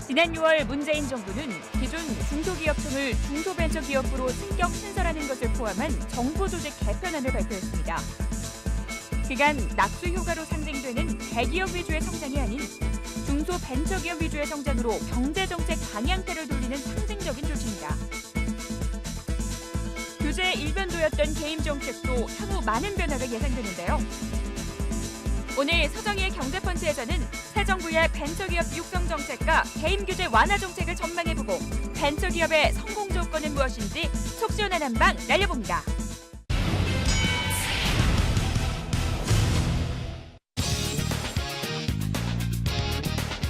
지난 6월 문재인 정부는 기존 중소기업청을 중소벤처기업부로 승격 신설하는 것을 포함한 정부 조직 개편안을 발표했습니다. 그간 낙수 효과로 상징되는 대기업 위주의 성장이 아닌 중소벤처기업 위주의 성장으로 경제정책 방향타를 돌리는 상징적인 조치입니다. 규제의 일변도였던 개임 정책도 향후 많은 변화가 예상되는데요. 오늘 서정희의 경제펀치에서는 새 정부의 벤처기업 육성 정책과 개임 규제 완화 정책을 전망해보고 벤처기업의 성공 조건은 무엇인지 속 시원한 한방 날려봅니다.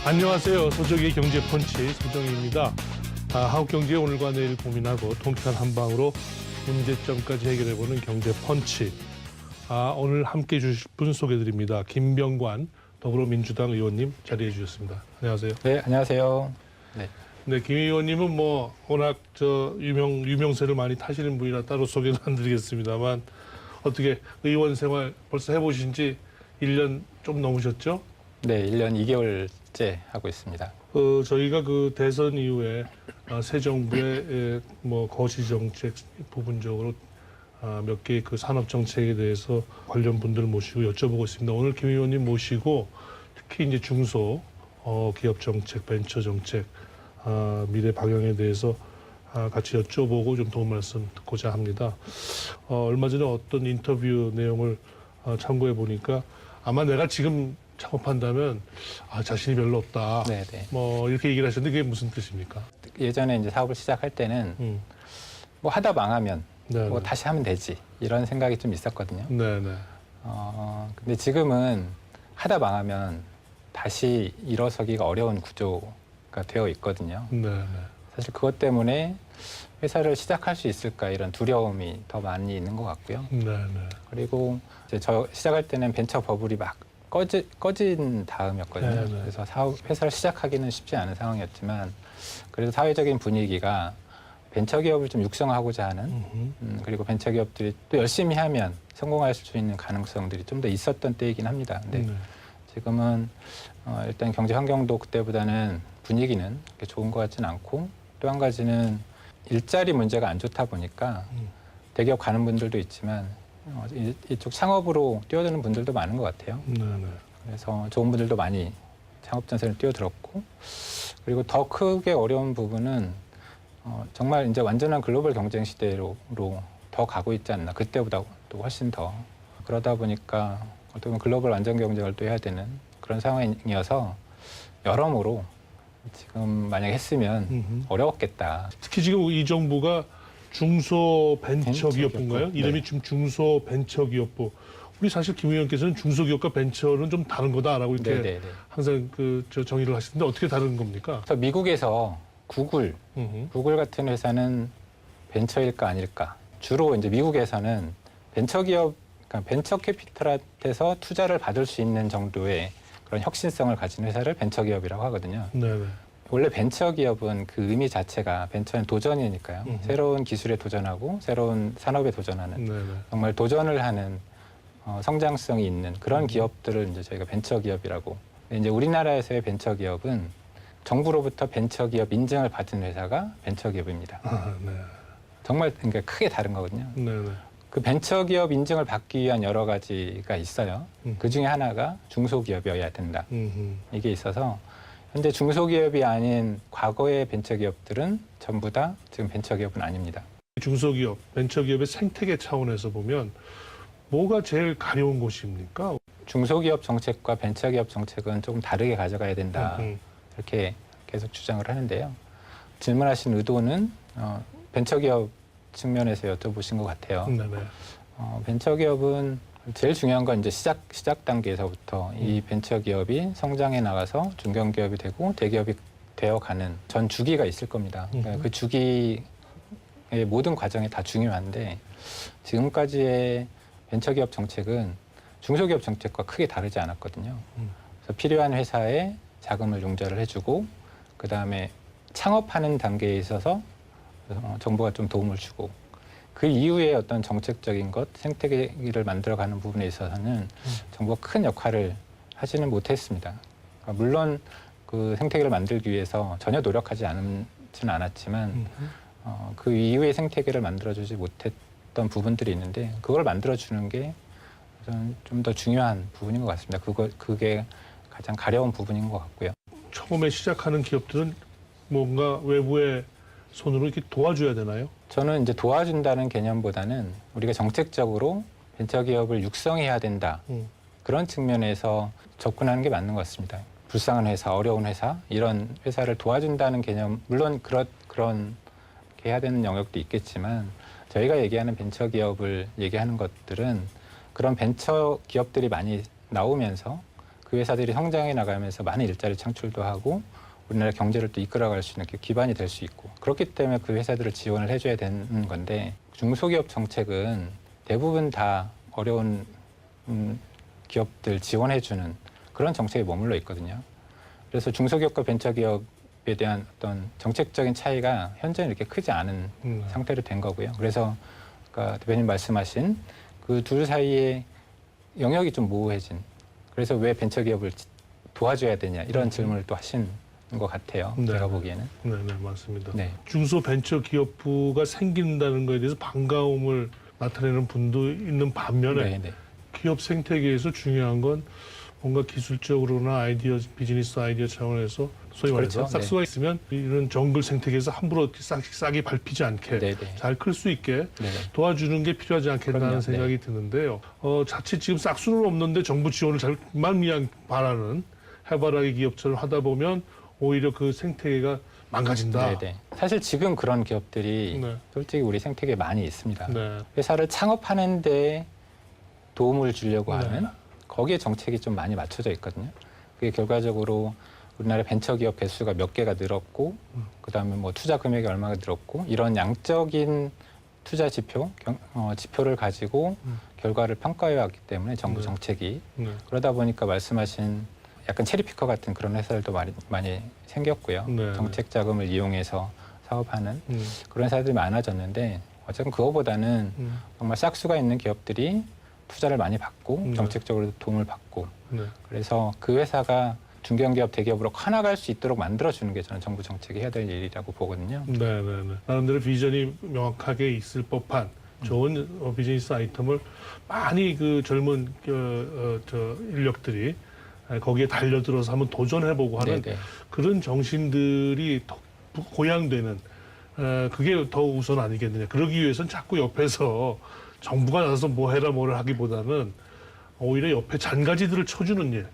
안녕하세요. 서정희의 경제펀치 서정희입니다. 한국경제의 오늘과 내일 고민하고 통쾌한 한방으로 문제점까지 해결해보는 경제펀치. 오늘 함께해 주실 분 소개드립니다. 김병관 더불어민주당 의원님 자리해 주셨습니다. 안녕하세요. 네, 안녕하세요. 네, 김 의원님은 워낙 유명세를 많이 타시는 분이라 따로 소개는 안 드리겠습니다만 어떻게 의원 생활 벌써 해보신 지 1년 좀 넘으셨죠? 네, 1년 2개월째 하고 있습니다. 저희가 그 대선 이후에 새 정부의 거시 정책 부분적으로 몇 개의 그 산업 정책에 대해서 관련 분들 모시고 여쭤보고 있습니다. 오늘 김 의원님 모시고 특히 이제 중소 기업 정책, 벤처 정책, 미래 방향에 대해서 같이 여쭤보고 좀 도움 말씀 듣고자 합니다. 얼마 전에 어떤 인터뷰 내용을 참고해 보니까 아마 내가 지금 창업한다면 자신이 별로 없다. 네네. 이렇게 얘기를 하셨는데 그게 무슨 뜻입니까? 예전에 이제 사업을 시작할 때는 하다 망하면 다시 하면 되지 이런 생각이 좀 있었거든요. 네네. 근데 지금은 하다 망하면 다시 일어서기가 어려운 구조가 되어 있거든요. 네네. 사실 그것 때문에 회사를 시작할 수 있을까 이런 두려움이 더 많이 있는 것 같고요. 네네. 그리고 이제 저 시작할 때는 벤처 버블이 막 꺼진 다음이었거든요. 네네. 그래서 회사를 시작하기는 쉽지 않은 상황이었지만 그래도 사회적인 분위기가 벤처기업을 좀 육성하고자 하는 그리고 벤처기업들이 또 열심히 하면 성공할 수 있는 가능성들이 좀 더 있었던 때이긴 합니다. 근데 지금은 일단 경제 환경도 그때보다는 분위기는 그렇게 좋은 것 같지는 않고 또 한 가지는 일자리 문제가 안 좋다 보니까 대기업 가는 분들도 있지만 이쪽 창업으로 뛰어드는 분들도 많은 것 같아요. 네네. 그래서 좋은 분들도 많이 창업 전선에 뛰어들었고 그리고 더 크게 어려운 부분은 정말 이제 완전한 글로벌 경쟁 시대로 더 가고 있지 않나. 그때보다 또 훨씬 더. 그러다 보니까 어떻게 보면 글로벌 완전 경쟁을 또 해야 되는 그런 상황이어서 여러모로 지금 만약에 했으면 어려웠겠다. 특히 지금 이 정부가 중소벤처기업부인가요? 이름이 지금 중소벤처기업부. 우리 사실 김 의원께서는 중소기업과 벤처는 좀 다른 거다라고 이렇게 네네네. 항상 정의를 하시는데 어떻게 다른 겁니까? 그래서 미국에서 구글 같은 회사는 벤처일까 아닐까? 주로 이제 미국에서는 벤처기업, 그러니까 벤처 캐피탈한테서 투자를 받을 수 있는 정도의 그런 혁신성을 가진 회사를 벤처기업이라고 하거든요. 네네. 원래 벤처기업은 그 의미 자체가 벤처는 도전이니까요. 새로운 기술에 도전하고 새로운 산업에 도전하는 네네. 정말 도전을 하는 성장성이 있는 그런 기업들을 이제 저희가 벤처기업이라고. 이제 우리나라에서의 벤처기업은 정부로부터 벤처기업 인증을 받은 회사가 벤처기업입니다. 네. 정말 그러니까 크게 다른 거거든요. 네네. 그 벤처기업 인증을 받기 위한 여러 가지가 있어요. 그 중에 하나가 중소기업이어야 된다. 이게 있어서 현재 중소기업이 아닌 과거의 벤처기업들은 전부 다 지금 벤처기업은 아닙니다. 중소기업, 벤처기업의 생태계 차원에서 보면 뭐가 제일 가려운 곳입니까? 중소기업 정책과 벤처기업 정책은 조금 다르게 가져가야 된다. 이렇게 계속 주장을 하는데요. 질문하신 의도는 벤처기업 측면에서 여쭤보신 것 같아요. 네네. 벤처기업은 제일 중요한 건 이제 시작 단계에서부터 이 벤처기업이 성장해 나가서 중견기업이 되고 대기업이 되어가는 전 주기가 있을 겁니다. 그러니까 그 주기의 모든 과정이 다 중요한데 지금까지의 벤처기업 정책은 중소기업 정책과 크게 다르지 않았거든요. 그래서 필요한 회사에 자금을 용자를 해주고 그다음에 창업하는 단계에 있어서 정부가 좀 도움을 주고 그 이후에 어떤 정책적인 것, 생태계를 만들어가는 부분에 있어서는 정부가 큰 역할을 하지는 못했습니다. 그러니까 물론 그 생태계를 만들기 위해서 전혀 노력하지 않지는 않았지만 그 이후의 생태계를 만들어주지 못했던 부분들이 있는데 그걸 만들어주는 게 좀 더 중요한 부분인 것 같습니다. 그게 가장 가려운 부분인 것 같고요. 처음에 시작하는 기업들은 뭔가 외부의 손으로 이렇게 도와줘야 되나요? 저는 이제 도와준다는 개념보다는 우리가 정책적으로 벤처기업을 육성해야 된다. 그런 측면에서 접근하는 게 맞는 것 같습니다. 불쌍한 회사, 어려운 회사, 이런 회사를 도와준다는 개념, 물론 그런 해야 되는 영역도 있겠지만 저희가 얘기하는 벤처기업을 얘기하는 것들은 그런 벤처기업들이 많이 나오면서 그 회사들이 성장해 나가면서 많은 일자리 창출도 하고 우리나라 경제를 또 이끌어갈 수 있는 기반이 될 수 있고 그렇기 때문에 그 회사들을 지원을 해줘야 되는 건데 중소기업 정책은 대부분 다 어려운 기업들 지원해주는 그런 정책에 머물러 있거든요. 그래서 중소기업과 벤처기업에 대한 어떤 정책적인 차이가 현재는 이렇게 크지 않은 상태로 된 거고요. 그래서 아까 대표님 말씀하신 그 둘 사이에 영역이 좀 모호해진 그래서 왜 벤처기업을 도와줘야 되냐 이런 질문을 또 하신 것 같아요. 네. 제가 보기에는. 네, 맞습니다. 네. 중소벤처기업부가 생긴다는 것에 대해서 반가움을 나타내는 분도 있는 반면에 네. 기업 생태계에서 중요한 건 뭔가 기술적으로나 비즈니스 아이디어 차원에서 소위 말해서 그렇죠. 싹수가 있으면 이런 정글 생태계에서 함부로 싹이 밟히지 않게 네. 잘 클 수 있게 네. 도와주는 게 필요하지 않겠다는 그럼요. 생각이 드는데요. 자칫 지금 싹수는 없는데 정부 지원을 잘만 미양 바라는 해바라기 기업처럼 하다 보면 오히려 그 생태계가 망가진다. 네. 사실 지금 그런 기업들이 네. 솔직히 우리 생태계에 많이 있습니다. 네. 회사를 창업하는 데 도움을 주려고 네. 하는 거기에 정책이 좀 많이 맞춰져 있거든요. 그게 결과적으로 우리나라 벤처기업 개수가 몇 개가 늘었고 그다음에 뭐 투자 금액이 얼마가 늘었고 이런 양적인 투자 지표를 가지고 결과를 평가해 왔기 때문에 정부 네. 정책이 네. 그러다 보니까 말씀하신 약간 체리피커 같은 그런 회사들도 많이 생겼고요. 네. 정책 자금을 이용해서 사업하는 그런 회사들이 많아졌는데 어쨌든 그거보다는 정말 싹수가 있는 기업들이 투자를 많이 받고 정책적으로 도움을 받고 네. 그래서 그 회사가 중견기업, 대기업으로 커나갈 수 있도록 만들어주는 게 저는 정부 정책이 해야 될 일이라고 보거든요. 네. 나름대로 비전이 명확하게 있을 법한 좋은 비즈니스 아이템을 많이 그 젊은 인력들이 거기에 달려들어서 한번 도전해보고 하는 네네. 그런 정신들이 더 고양되는 그게 더 우선 아니겠느냐. 그러기 위해서는 자꾸 옆에서 정부가 나서서 뭐 해라 뭐를 하기보다는 오히려 옆에 잔가지들을 쳐주는 일,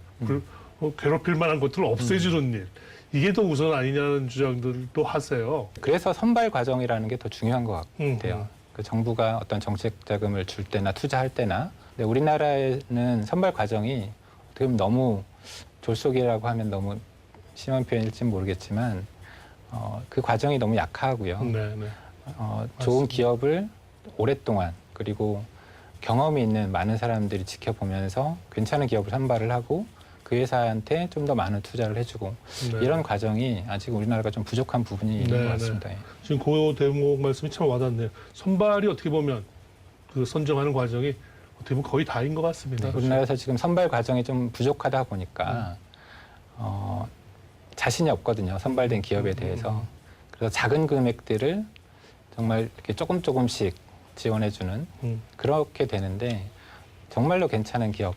괴롭힐 만한 것들을 없애주는 일, 이게 더 우선 아니냐는 주장들도 하세요. 그래서 선발 과정이라는 게 더 중요한 것 같아요. 그 정부가 어떤 정책 자금을 줄 때나 투자할 때나 근데 우리나라에는 선발 과정이 어떻게 보면 너무 졸속이라고 하면 너무 심한 표현일지는 모르겠지만 그 과정이 너무 약하고요. 네. 좋은 기업을 오랫동안 그리고 경험이 있는 많은 사람들이 지켜보면서 괜찮은 기업을 선발을 하고 그 회사한테 좀 더 많은 투자를 해주고 네. 이런 과정이 아직 우리나라가 좀 부족한 부분이 있는 것 같습니다. 지금 그 대목 말씀이 참 와닿네요. 선발이 어떻게 보면 그 선정하는 과정이 어떻게 보면 거의 다인 것 같습니다. 네, 우리나라에서 지금 선발 과정이 좀 부족하다 보니까 자신이 없거든요. 선발된 기업에 대해서. 그래서 작은 금액들을 정말 이렇게 조금씩 지원해주는 그렇게 되는데 정말로 괜찮은 기업,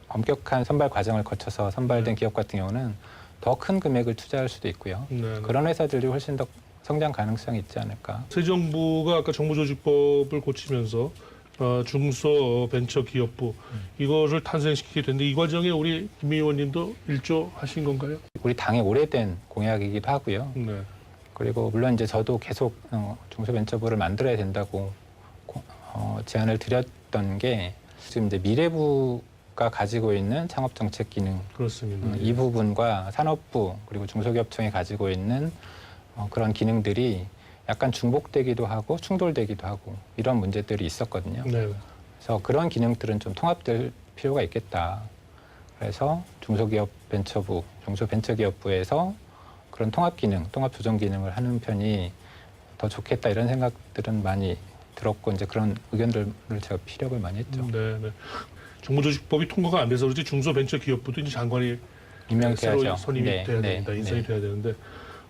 엄격한 선발 과정을 거쳐서 선발된 기업 같은 경우는 더 큰 금액을 투자할 수도 있고요. 네. 그런 회사들이 훨씬 더 성장 가능성이 있지 않을까. 새 정부가 아까 정부조직법을 고치면서 중소벤처기업부 이거를 탄생시키게 됐는데 이 과정에 우리 김 의원님도 일조하신 건가요? 우리 당의 오래된 공약이기도 하고요. 네. 그리고 물론 이제 저도 계속 중소벤처부를 만들어야 된다고 제안을 드렸던 게 지금 이제 미래부가 가지고 있는 창업정책 기능 그렇습니다. 이 부분과 산업부 그리고 중소기업청이 가지고 있는 그런 기능들이 약간 중복되기도 하고 충돌되기도 하고 이런 문제들이 있었거든요. 네. 그래서 그런 기능들은 좀 통합될 필요가 있겠다. 그래서 중소벤처부, 중소벤처기업부에서 그런 통합 기능, 통합 조정 기능을 하는 편이 더 좋겠다 이런 생각들은 많이 들었고 이제 그런 의견들을 제가 피력을 많이 했죠. 네. 정부조직법이 통과가 안 돼서 그렇지 중소벤처기업부도 이제 장관이 임명돼야죠. 새로 선임이 네, 돼야 네, 됩니다. 인선이 네. 돼야 되는데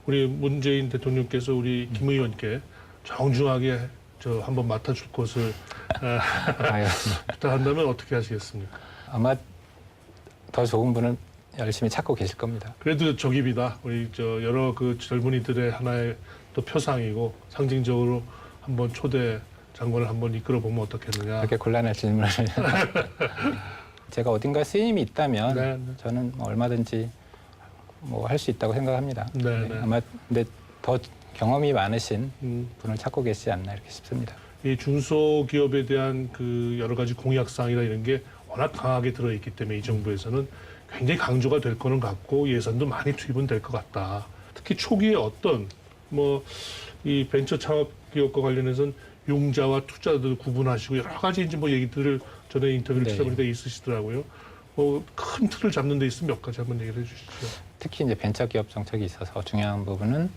우리 문재인 대통령께서 우리 김 의원께 정중하게 저 한번 맡아줄 것을 아유, 부탁한다면 어떻게 하시겠습니까? 아마 더 좋은 분을 열심히 찾고 계실 겁니다. 그래도 적입이다. 우리 저 여러 그 젊은이들의 하나의 또 표상이고 상징적으로 한번 초대 장관을 한번 이끌어 보면 어떻겠느냐. 그렇게 곤란한 질문을 제가 어딘가 쓰임이 있다면 네, 네. 저는 뭐 얼마든지 뭐 할 수 있다고 생각합니다. 네, 네. 아마 근데 더 경험이 많으신 음, 분을 찾고 계시지 않나 이렇게 싶습니다. 이 중소기업에 대한 그 여러 가지 공약사항이나 이런 게 워낙 강하게 들어있기 때문에 이 정부에서는 굉장히 강조가 될 거는 같고 예산도 많이 투입은 될 것 같다. 특히 초기에 어떤 뭐 이 벤처 창업 기업과 관련해서는 융자와 투자들 구분하시고 여러 가지 이제 뭐 얘기들을 전에 인터뷰를 네. 찾아보니까 있으시더라고요. 뭐 큰 틀을 잡는 데 있으면 몇 가지 한번 얘기를 해주시죠. 특히 이제 벤처기업 정책이 있어서 중요한 부분은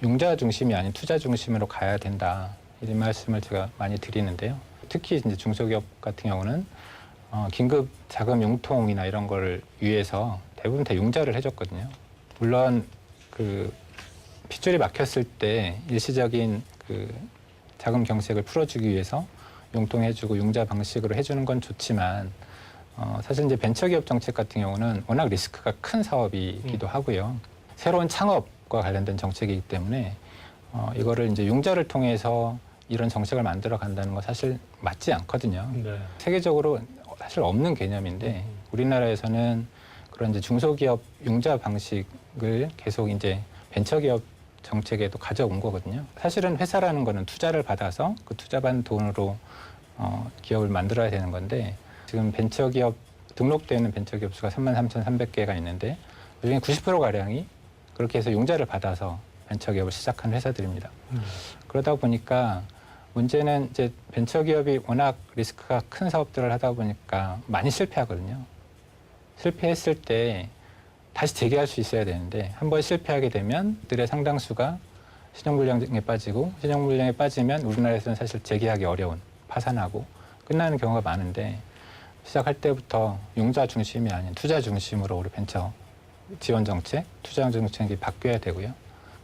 융자 중심이 아닌 투자 중심으로 가야 된다. 이런 말씀을 제가 많이 드리는데요. 특히 이제 중소기업 같은 경우는 긴급 자금 융통이나 이런 걸 위해서 대부분 다 융자를 해줬거든요. 물론 그 핏줄이 막혔을 때 일시적인 그 자금 경색을 풀어주기 위해서 융통해주고 융자 방식으로 해주는 건 좋지만 사실 이제 벤처기업 정책 같은 경우는 워낙 리스크가 큰 사업이기도 하고요. 새로운 창업과 관련된 정책이기 때문에 이거를 이제 융자를 통해서 이런 정책을 만들어 간다는 건 사실 맞지 않거든요. 네. 세계적으로 사실 없는 개념인데 우리나라에서는 그런 이제 중소기업 융자 방식을 계속 이제 벤처기업 정책에도 가져온 거거든요. 사실은 회사라는 거는 투자를 받아서 그 투자받은 돈으로 기업을 만들어야 되는 건데 지금 벤처기업 등록되어 있는 벤처기업 수가 33,300개가 있는데 그중에 90%가량이 그렇게 해서 융자를 받아서 벤처기업을 시작한 회사들입니다. 그러다 보니까 문제는 이제 벤처기업이 워낙 리스크가 큰 사업들을 하다 보니까 많이 실패하거든요. 실패했을 때 다시 재개할 수 있어야 되는데 한 번 실패하게 되면 그들의 상당수가 신용불량에 빠지고 신용불량에 빠지면 우리나라에서는 사실 재개하기 어려운 파산하고 끝나는 경우가 많은데 시작할 때부터 융자 중심이 아닌 투자 중심으로 우리 벤처 지원 정책, 투자 정책이 바뀌어야 되고요.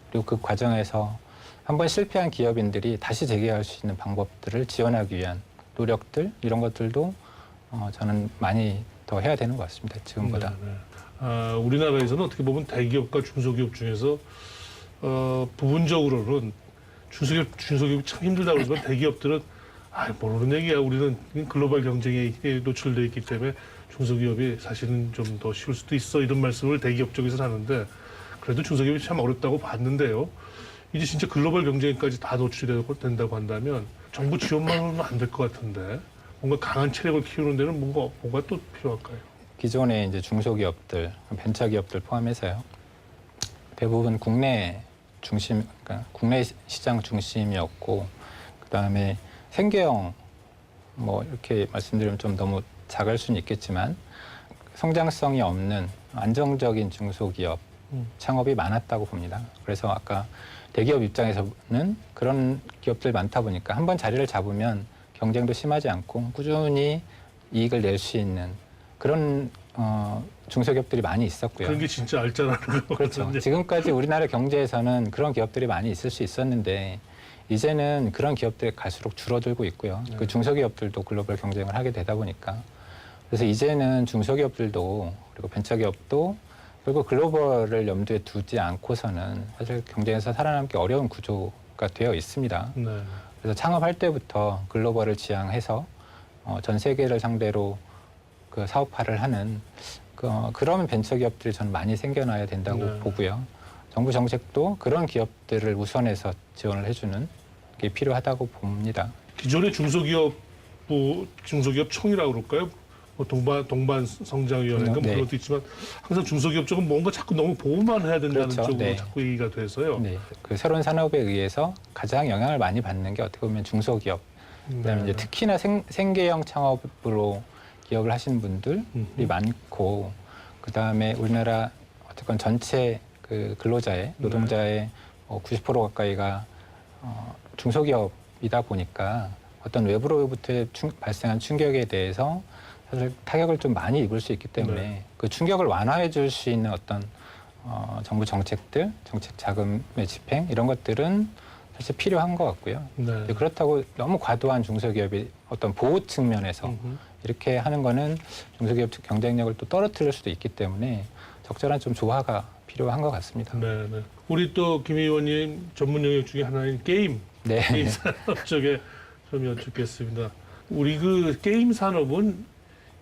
그리고 그 과정에서 한 번 실패한 기업인들이 다시 재개할 수 있는 방법들을 지원하기 위한 노력들 이런 것들도 저는 많이 더 해야 되는 것 같습니다. 지금보다. 네, 네. 우리나라에서는 어떻게 보면 대기업과 중소기업 중에서 부분적으로는 중소기업이 참 힘들다 그러지만 대기업들은 모르는 얘기야. 우리는 글로벌 경쟁에 노출돼 있기 때문에 중소기업이 사실은 좀 더 쉬울 수도 있어. 이런 말씀을 대기업 쪽에서 하는데 그래도 중소기업이 참 어렵다고 봤는데요. 이제 진짜 글로벌 경쟁까지 다 노출이 된다고 한다면 정부 지원만으로는 안 될 것 같은데 뭔가 강한 체력을 키우는 데는 뭐가 또 필요할까요? 기존의 이제 중소기업들, 벤처기업들 포함해서요. 대부분 국내 중심, 그러니까 국내 시장 중심이었고, 그 다음에 생계형, 뭐 이렇게 말씀드리면 좀 너무 작을 수는 있겠지만, 성장성이 없는 안정적인 중소기업 창업이 많았다고 봅니다. 그래서 아까 대기업 입장에서는 그런 기업들 많다 보니까 한번 자리를 잡으면 경쟁도 심하지 않고 꾸준히 이익을 낼 수 있는 그런 중소기업들이 많이 있었고요. 그런 게 진짜 알짜라는 거. 그렇죠. 지금까지 우리나라 경제에서는 그런 기업들이 많이 있을 수 있었는데 이제는 그런 기업들이 갈수록 줄어들고 있고요. 네. 그 중소기업들도 글로벌 경쟁을 하게 되다 보니까 그래서 이제는 중소기업들도 그리고 벤처기업도 결국 글로벌을 염두에 두지 않고서는 사실 경쟁에서 살아남기 어려운 구조가 되어 있습니다. 네. 그래서 창업할 때부터 글로벌을 지향해서 전 세계를 상대로 그 사업화를 하는 그런 벤처기업들이 저는 많이 생겨나야 된다고 네. 보고요. 정부 정책도 그런 기업들을 우선해서 지원을 해주는 게 필요하다고 봅니다. 기존의 중소기업청이라고 그럴까요? 뭐 동반성장위원회인가 뭐 네. 그런 것도 있지만 항상 중소기업 쪽은 뭔가 자꾸 너무 보호만 해야 된다는 그렇죠. 쪽으로 네. 자꾸 얘기가 돼서요. 네, 그 새로운 산업에 의해서 가장 영향을 많이 받는 게 어떻게 보면 중소기업. 그다음에 이제 특히나 생계형 창업으로 기업을 하시는 분들이 많고, 그다음에 우리나라 어쨌건 전체 그 근로자의 노동자의 90% 가까이가 중소기업이다 보니까 어떤 외부로부터 발생한 충격에 대해서 사실 타격을 좀 많이 입을 수 있기 때문에 네. 그 충격을 완화해 줄 수 있는 어떤 정부 정책들, 정책 자금의 집행 이런 것들은 사실 필요한 것 같고요. 네. 그렇다고 너무 과도한 중소기업이 어떤 보호 측면에서 이렇게 하는 거는 중소기업 경쟁력을 또 떨어뜨릴 수도 있기 때문에 적절한 좀 조화가 필요한 것 같습니다. 네, 네. 우리 또 김 의원님 전문 영역 중에 하나인 게임 네. 게임 산업 쪽에 좀 여쭙겠습니다. 우리 그 게임 산업은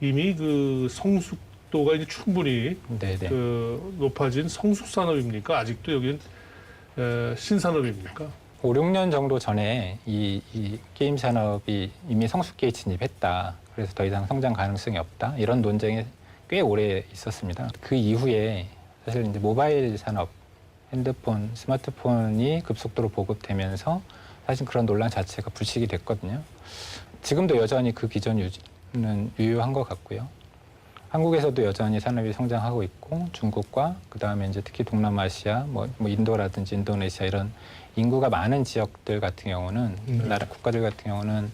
이미 그 성숙도가 이제 충분히 네, 네. 그 높아진 성숙 산업입니까? 아직도 여기는 신산업입니까? 5, 6년 정도 전에 이 게임 산업이 이미 성숙기에 진입했다. 그래서 더 이상 성장 가능성이 없다. 이런 논쟁이 꽤 오래 있었습니다. 그 이후에 사실 이제 모바일 산업, 핸드폰, 스마트폰이 급속도로 보급되면서 사실 그런 논란 자체가 불식이 됐거든요. 지금도 여전히 그 기존 유지는 유효한 것 같고요. 한국에서도 여전히 산업이 성장하고 있고 중국과 그다음에 이제 특히 동남아시아, 뭐 인도라든지 인도네시아 이런 인구가 많은 지역들 같은 경우는 나라 국가들 같은 경우는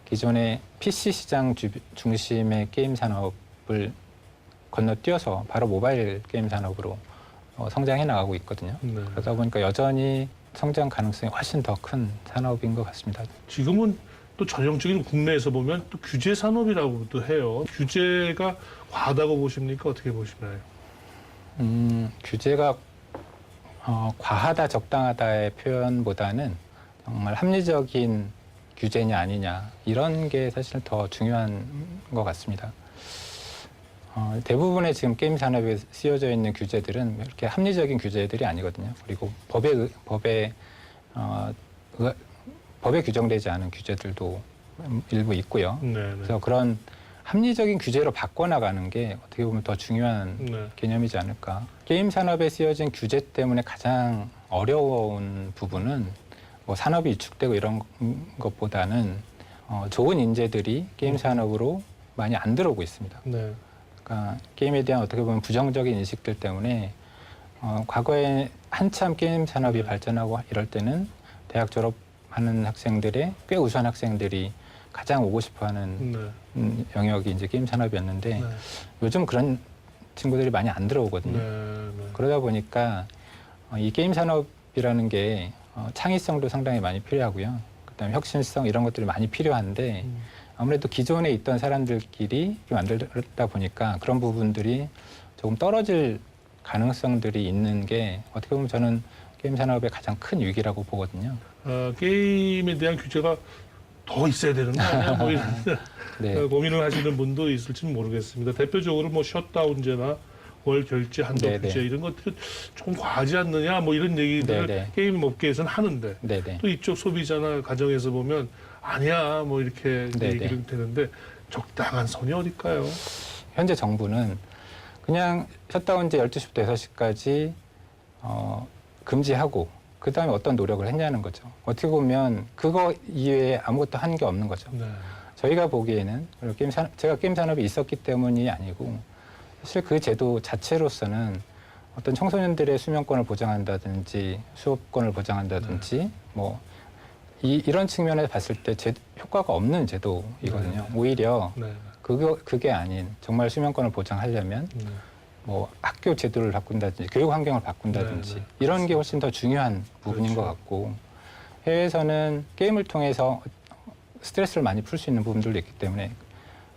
기존의 PC 시장 중심의 게임 산업을 건너뛰어서 바로 모바일 게임 산업으로 성장해 나가고 있거든요. 네. 그러다 보니까 여전히 성장 가능성이 훨씬 더 큰 산업인 것 같습니다. 지금은 또 전형적인 국내에서 보면 또 규제 산업이라고도 해요. 규제가 과하다고 보십니까? 어떻게 보시나요? 규제가 과하다 적당하다의 표현보다는 정말 합리적인 규제냐 아니냐 이런 게 사실 더 중요한 것 같습니다. 대부분의 지금 게임 산업에 쓰여져 있는 규제들은 이렇게 합리적인 규제들이 아니거든요. 그리고 법에 규정되지 않은 규제들도 일부 있고요. 네, 그래서 그런 합리적인 규제로 바꿔나가는 게 어떻게 보면 더 중요한 네. 개념이지 않을까. 게임 산업에 쓰여진 규제 때문에 가장 어려운 부분은 뭐 산업이 위축되고 이런 것보다는 좋은 인재들이 게임 산업으로 많이 안 들어오고 있습니다. 네. 그러니까 게임에 대한 어떻게 보면 부정적인 인식들 때문에 과거에 한참 게임 산업이 발전하고 이럴 때는 대학 졸업하는 학생들의 꽤 우수한 학생들이 가장 오고 싶어하는 네. 영역이 이제 게임 산업이었는데 네. 요즘 그런 친구들이 많이 안 들어오거든요. 네. 그러다 보니까 이 게임 산업이라는 게 창의성도 상당히 많이 필요하고요. 그다음에 혁신성 이런 것들이 많이 필요한데 아무래도 기존에 있던 사람들끼리 만들다 보니까 그런 부분들이 조금 떨어질 가능성들이 있는 게 어떻게 보면 저는 게임 산업의 가장 큰 위기라고 보거든요. 게임에 대한 규제가 더 있어야 되는 거 아니야? 뭐 이런 네. 고민을 하시는 분도 있을지는 모르겠습니다. 대표적으로 뭐 셧다운제나 월 결제 한도 네네. 규제 이런 것들은 좀 과하지 않느냐 뭐 이런 얘기들을 네네. 게임 업계에서는 하는데 네네. 또 이쪽 소비자나 가정에서 보면 아니야 뭐 이렇게 네네. 얘기를 되는데 적당한 선이 어딜까요? 현재 정부는 그냥 셧다운제 12시부터 6시까지 금지하고 그다음에 어떤 노력을 했냐는 거죠. 어떻게 보면 그거 이외에 아무것도 한 게 없는 거죠. 네. 저희가 보기에는 제가 게임 산업이 있었기 때문이 아니고 사실 그 제도 자체로서는 어떤 청소년들의 수면권을 보장한다든지 수업권을 보장한다든지 뭐 이런 측면에서 봤을 때 효과가 없는 제도이거든요. 오히려 네. 그게 아닌 정말 수면권을 보장하려면 네. 뭐 학교 제도를 바꾼다든지 교육 환경을 바꾼다든지 네, 네. 이런 게 훨씬 더 중요한 부분인 그렇죠. 것 같고 해외에서는 게임을 통해서 스트레스를 많이 풀 수 있는 부분들도 있기 때문에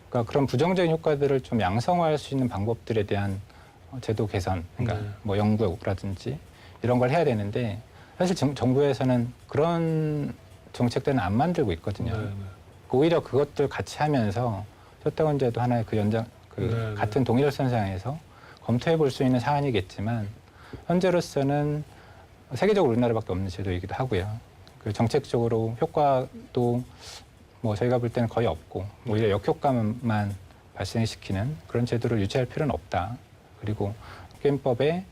그러니까 그런 부정적인 효과들을 좀 양성화할 수 있는 방법들에 대한 제도 개선, 그러니까 네. 뭐 연구라든지 이런 걸 해야 되는데 사실 정부에서는 그런 정책들은 안 만들고 있거든요. 네. 오히려 그것들 같이 하면서 셧다운제도 하나의 그 연장 네. 같은 동일선상에서 검토해 볼 수 있는 사안이겠지만 현재로서는 세계적으로 우리나라밖에 없는 제도이기도 하고요. 그 정책적으로 효과도 뭐 저희가 볼 때는 거의 없고 오히려 역효과만 발생시키는 그런 제도를 유지할 필요는 없다. 그리고 게임법에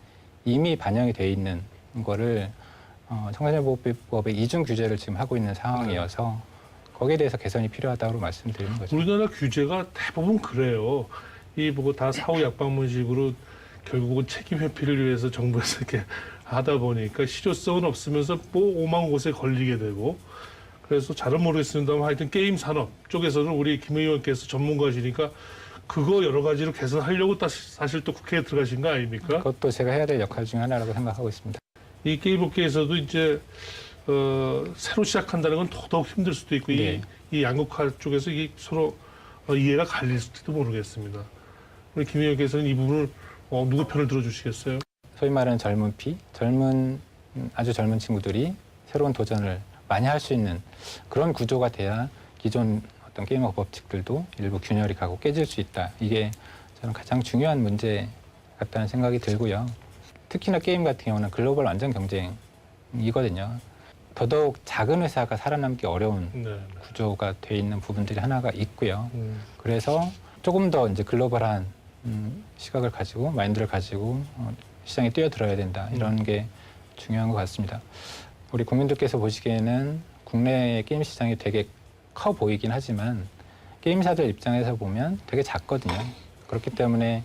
이미 반영이 돼 있는 거를 청소년보호법의 이중 규제를 지금 하고 있는 상황이어서 거기에 대해서 개선이 필요하다고 말씀드리는 거죠. 우리나라 규제가 대부분 그래요. 이 보고 다 사후 약방문식으로 결국은 책임 회피를 위해서 정부에서 이렇게 하다 보니까 실효성은 없으면서 뭐 오만 곳에 걸리게 되고 그래서 잘은 모르겠습니다만 하여튼 게임 산업 쪽에서는 우리 김 의원께서 전문가시니까 그거 여러 가지로 개선하려고 사실 또 국회에 들어가신 거 아닙니까? 그것도 제가 해야 될 역할 중 하나라고 생각하고 있습니다. 이 게임업계에서도 이제 새로 시작한다는 건 더더욱 힘들 수도 있고 네. 이 양극화 쪽에서 이게 서로 이해가 갈릴지도 모르겠습니다. 우리 김 의원께서는 이 부분을 누구 편을 들어주시겠어요? 소위 말하는 젊은 피, 아주 젊은 친구들이 새로운 도전을 많이 할 수 있는 그런 구조가 돼야 기존 어떤 게임업 법칙들도 일부 균열이 가고 깨질 수 있다. 이게 저는 가장 중요한 문제 같다는 생각이 들고요. 특히나 게임 같은 경우는 글로벌 완전 경쟁이거든요. 더더욱 작은 회사가 살아남기 어려운 네. 구조가 돼 있는 부분들이 하나가 있고요. 그래서 조금 더 이제 글로벌한 시각을 가지고 마인드를 가지고 시장에 뛰어들어야 된다. 이런 게 중요한 것 같습니다. 우리 국민들께서 보시기에는 국내 게임 시장이 되게 커 보이긴 하지만 게임사들 입장에서 보면 되게 작거든요. 그렇기 때문에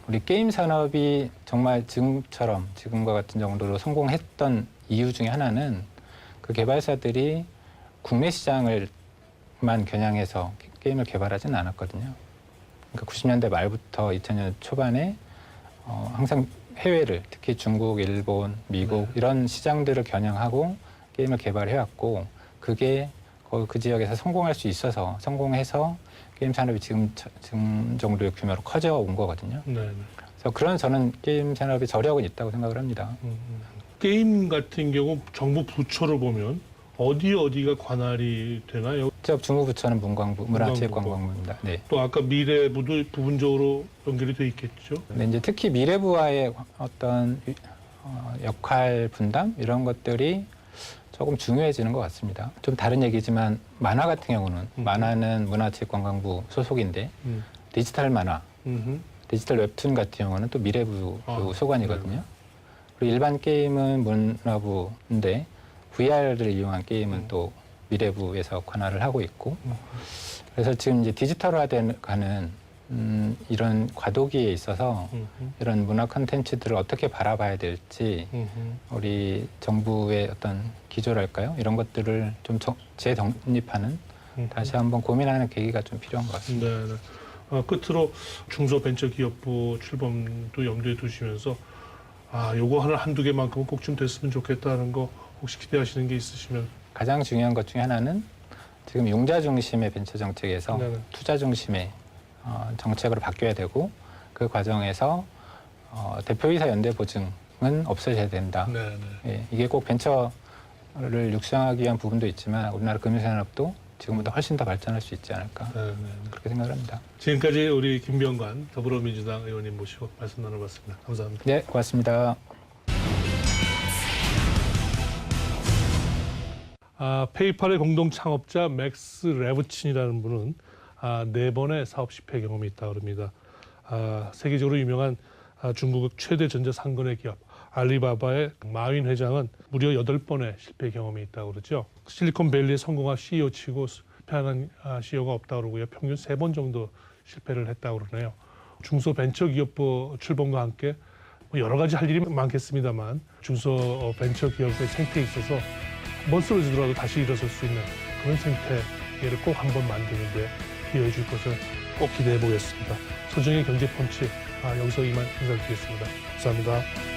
우리 게임 산업이 정말 지금과 같은 정도로 성공했던 이유 중에 하나는 그 개발사들이 국내 시장을만 겨냥해서 게임을 개발하지는 않았거든요. 그러니까 90년대 말부터 2000년 초반에 항상 해외를 특히 중국, 일본, 미국 이런 시장들을 겨냥하고 게임을 개발해왔고 그게 그 지역에서 성공할 수 있어서 성공해서 게임 산업이 지금 정도의 규모로 커져 온 거거든요. 네. 그래서 그런 저는 게임 산업의 저력은 있다고 생각을 합니다. 게임 같은 경우 정부 부처로 보면 어디가 관할이 되나요? 지역 중후부처는 문화체육관광부입니다. 네. 또 아까 미래부도 부분적으로 연결이 돼 있겠죠? 근데 이제 특히 미래부와의 어떤 역할 분담 이런 것들이 조금 중요해지는 것 같습니다. 좀 다른 얘기지만 만화 같은 경우는 만화는 문화체육관광부 소속인데 디지털 만화, 디지털 웹툰 같은 경우는 또 미래부 소관이거든요. 네. 그리고 일반 게임은 문화부인데 VR을 이용한 게임은 또 미래부에서 관할을 하고 있고 그래서 지금 이제 디지털화가는 이런 과도기에 있어서 이런 문화 콘텐츠들을 어떻게 바라봐야 될지 우리 정부의 어떤 기조랄까요? 이런 것들을 좀 재정립하는 다시 한번 고민하는 계기가 좀 필요한 것 같습니다. 네. 끝으로 중소벤처기업부 출범도 염두에 두시면서 요거 한두 개만큼은 꼭 좀 됐으면 좋겠다는 거 혹시 기대하시는 게 있으시면 가장 중요한 것 중에 하나는 지금 용자 중심의 벤처 정책에서 네네. 투자 중심의 정책으로 바뀌어야 되고 그 과정에서 대표이사 연대 보증은 없어져야 된다. 네. 예, 이게 꼭 벤처를 육성하기 위한 부분도 있지만 우리나라 금융산업도 지금보다 훨씬 더 발전할 수 있지 않을까 네. 그렇게 생각을 합니다. 지금까지 우리 김병관 더불어민주당 의원님 모시고 말씀 나눠봤습니다. 감사합니다. 네, 고맙습니다. 페이팔의 공동 창업자 맥스 레브친이라는 분은 4번의 사업 실패 경험이 있다고 합니다. 세계적으로 유명한 중국 최대 전자상거래 기업 알리바바의 마윈 회장은 무려 8번의 실패 경험이 있다고 그러죠. 실리콘밸리의 성공한 CEO치고 실패하는 CEO가 없다고 그러고요. 평균 3번 정도 실패를 했다고 그러네요. 중소벤처기업부 출범과 함께 여러 가지 할 일이 많겠습니다만 중소벤처기업의 생태에 있어서 한번 쓰러지더라도 다시 일어설 수 있는 그런 생태계를 꼭 한번 만드는 데 기여해 줄 것을 꼭 기대해 보겠습니다. 소정의 경제펀치 여기서 이만 인사드리겠습니다. 감사합니다.